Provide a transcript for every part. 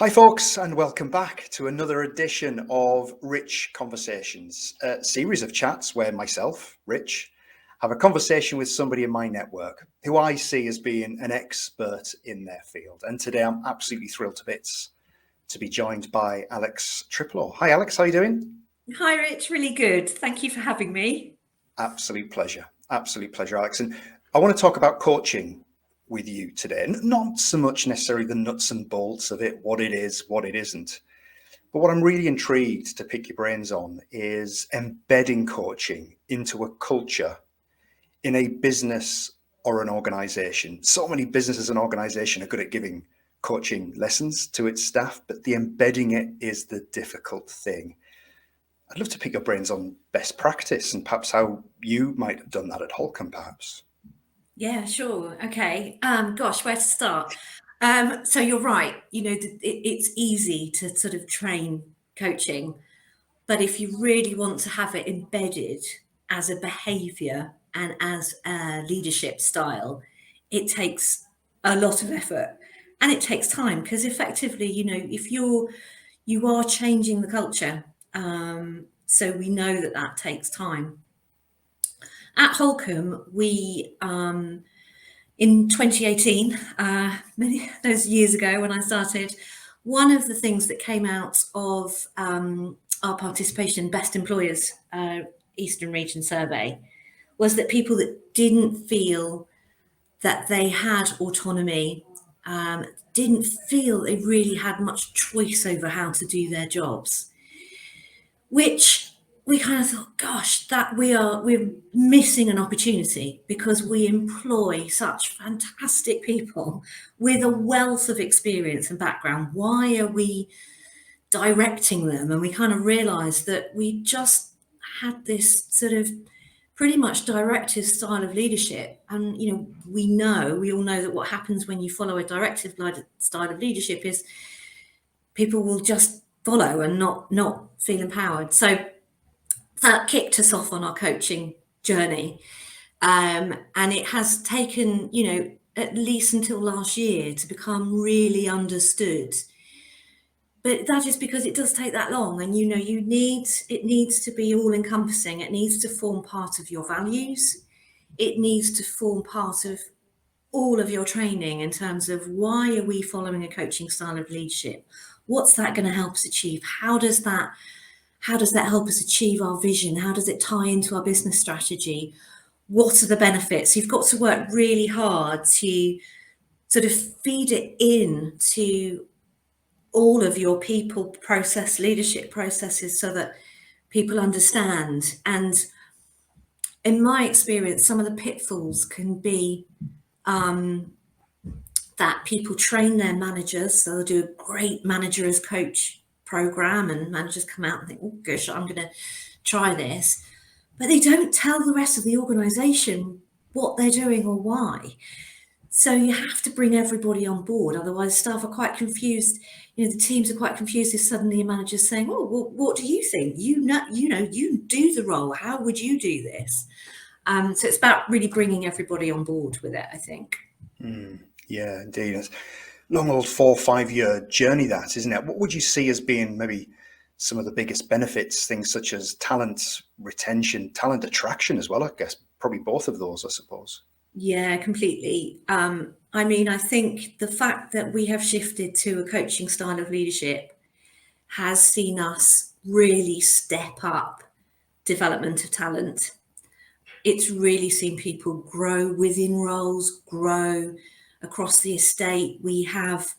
Hi, folks, and welcome back to another edition of Rich Conversations, a series of chats where myself, Rich, have a conversation with somebody in my network who I see as being an expert in their field. And today I'm absolutely thrilled to bits to be joined by Alex Triplow. Hi, Alex, how are you doing? Hi, Rich. Really good. Thank you for having me. Absolute pleasure. Absolute pleasure, Alex. And I want to talk about coaching with you today. Not so much necessarily the nuts and bolts of it, what it is, what it isn't. But what I'm really intrigued to pick your brains on is embedding coaching into a culture in a business or an organization. So many businesses and organizations are good at giving coaching lessons to its staff, but the embedding it is the difficult thing. I'd love to pick your brains on best practice and perhaps how you might have done that at Holkham, perhaps. Yeah, sure. Okay. Gosh, where to start? So you're right. It's easy to sort of train coaching, but if you really want to have it embedded as a behavior and as a leadership style, it takes a lot of effort and it takes time because effectively, if you are changing the culture, so we know that that takes time. At Holkham, we in 2018, many those years ago when I started, one of the things that came out of our participation in Best Employers Eastern Region survey was that people that didn't feel that they had autonomy, didn't feel they really had much choice over how to do their jobs, which we kind of thought, gosh, that we're missing an opportunity because we employ such fantastic people with a wealth of experience and background. Why are we directing them? And we kind of realized that we just had this sort of pretty much directive style of leadership. And we all know that what happens when you follow a directive style of leadership is people will just follow and not feel empowered. So that kicked us off on our coaching journey. And it has taken, at least until last year to become really understood. But that is because it does take that long. And, it needs to be all encompassing. It needs to form part of your values. It needs to form part of all of your training in terms of why are we following a coaching style of leadership? What's that going to help us achieve? How does that help us achieve our vision? How does it tie into our business strategy? What are the benefits? You've got to work really hard to sort of feed it in to all of your people process, leadership processes so that people understand. And in my experience, some of the pitfalls can be that people train their managers. So they'll do a great manager as coach program and managers come out and think, oh gosh, I'm going to try this, but they don't tell the rest of the organization what they're doing or why. So you have to bring everybody on board, otherwise staff are quite confused. The teams are quite confused if suddenly a manager's saying, oh, well, what do you think? You do the role, how would you do this? So it's about really bringing everybody on board with it, I think. Yeah, indeed. It's a long old 4 or 5 year journey, that, isn't it? What would you see as being maybe some of the biggest benefits, things such as talent retention, talent attraction as well, I guess, probably both of those, I suppose. Yeah, completely. I think the fact that we have shifted to a coaching style of leadership has seen us really step up development of talent. It's really seen people grow within roles, grow across the estate. We have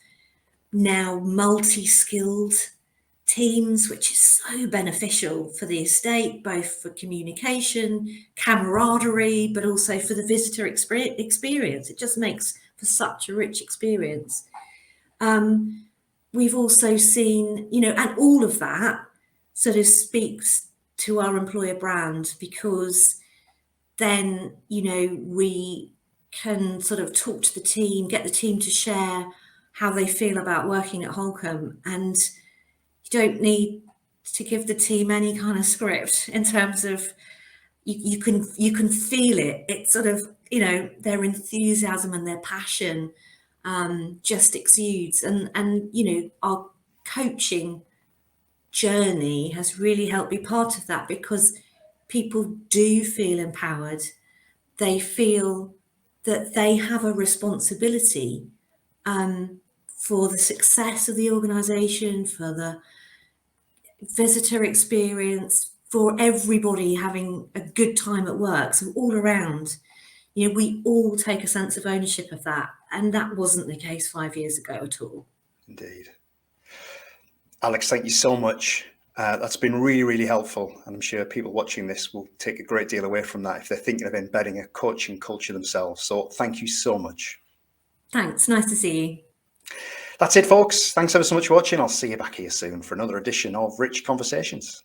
now multi-skilled teams, which is so beneficial for the estate, both for communication, camaraderie, but also for the visitor experience. It just makes for such a rich experience. We've also seen, and all of that sort of speaks to our employer brand, because then, we can sort of talk to the team, get the team to share how they feel about working at Holkham, and you don't need to give the team any kind of script in terms of you can feel it. It's sort of, their enthusiasm and their passion just exudes. And you know, our coaching journey has really helped be part of that, because people do feel empowered. They feel that they have a responsibility for the success of the organisation, for the visitor experience, for everybody having a good time at work. So all around, you know, we all take a sense of ownership of that. And that wasn't the case 5 years ago at all. Indeed. Alex, thank you so much. That's been really, really helpful. And I'm sure people watching this will take a great deal away from that if they're thinking of embedding a coaching culture themselves. So thank you so much. Thanks. Nice to see you. That's it, folks. Thanks ever so much for watching. I'll see you back here soon for another edition of Rich Conversations.